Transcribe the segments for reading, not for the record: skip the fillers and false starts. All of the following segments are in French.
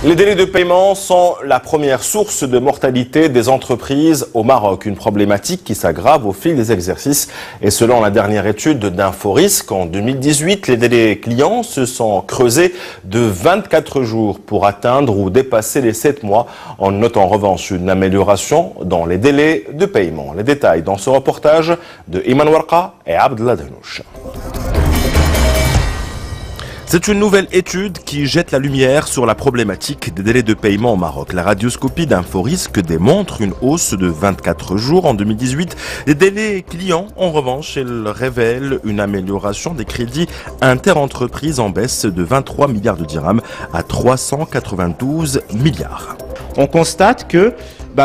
Les délais de paiement sont la première source de mortalité des entreprises au Maroc, une problématique qui s'aggrave au fil des exercices. Et selon la dernière étude d'Inforisc, en 2018, les délais clients se sont creusés de 24 jours pour atteindre ou dépasser les 7 mois. On note en revanche une amélioration dans les délais de paiement. Les détails dans ce reportage de Iman Warqa et Abdellah Denouch. C'est une nouvelle étude qui jette la lumière sur la problématique des délais de paiement au Maroc. La radioscopie d'Inforisc démontre une hausse de 24 jours en 2018. Les délais clients, en revanche, elle révèle une amélioration des crédits interentreprises en baisse de 23 milliards de dirhams à 392 milliards. On constate que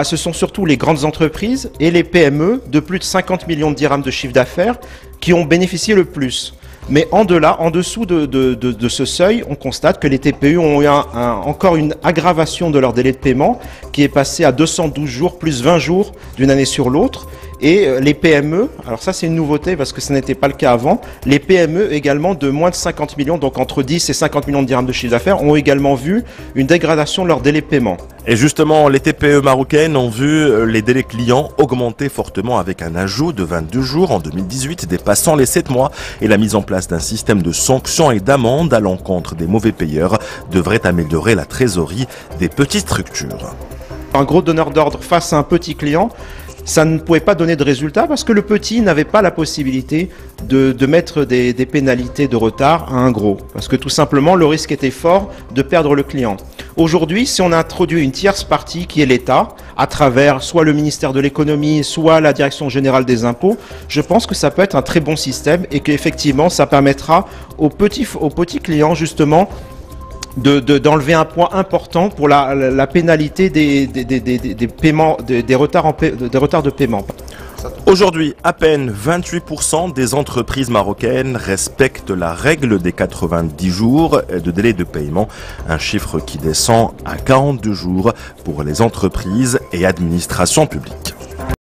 ce sont surtout les grandes entreprises et les PME de plus de 50 millions de dirhams de chiffre d'affaires qui ont bénéficié le plus. Mais en dessous de ce seuil, on constate que les TPE ont eu encore une aggravation de leur délai de paiement qui est passé à 212 jours plus 20 jours d'une année sur l'autre. Et les PME, alors ça c'est une nouveauté parce que ce n'était pas le cas avant, les PME également de moins de 50 millions, donc entre 10 et 50 millions de dirhams de chiffre d'affaires, ont également vu une dégradation de leur délai de paiement. Et justement, les TPE marocaines ont vu les délais clients augmenter fortement avec un ajout de 22 jours en 2018, dépassant les 7 mois. Et la mise en place d'un système de sanctions et d'amendes à l'encontre des mauvais payeurs devrait améliorer la trésorerie des petites structures. Un gros donneur d'ordre face à un petit client, ça ne pouvait pas donner de résultat parce que le petit n'avait pas la possibilité de mettre des pénalités de retard à un gros. Parce que tout simplement, le risque était fort de perdre le client. Aujourd'hui, si on a introduit une tierce partie qui est l'État, à travers soit le ministère de l'économie, soit la direction générale des impôts, je pense que ça peut être un très bon système et qu'effectivement, ça permettra aux petits clients justement d'enlever un point important pour la pénalité des paiements, des retards de paiement. Aujourd'hui, à peine 28% des entreprises marocaines respectent la règle des 90 jours de délai de paiement, un chiffre qui descend à 42 jours pour les entreprises et administrations publiques.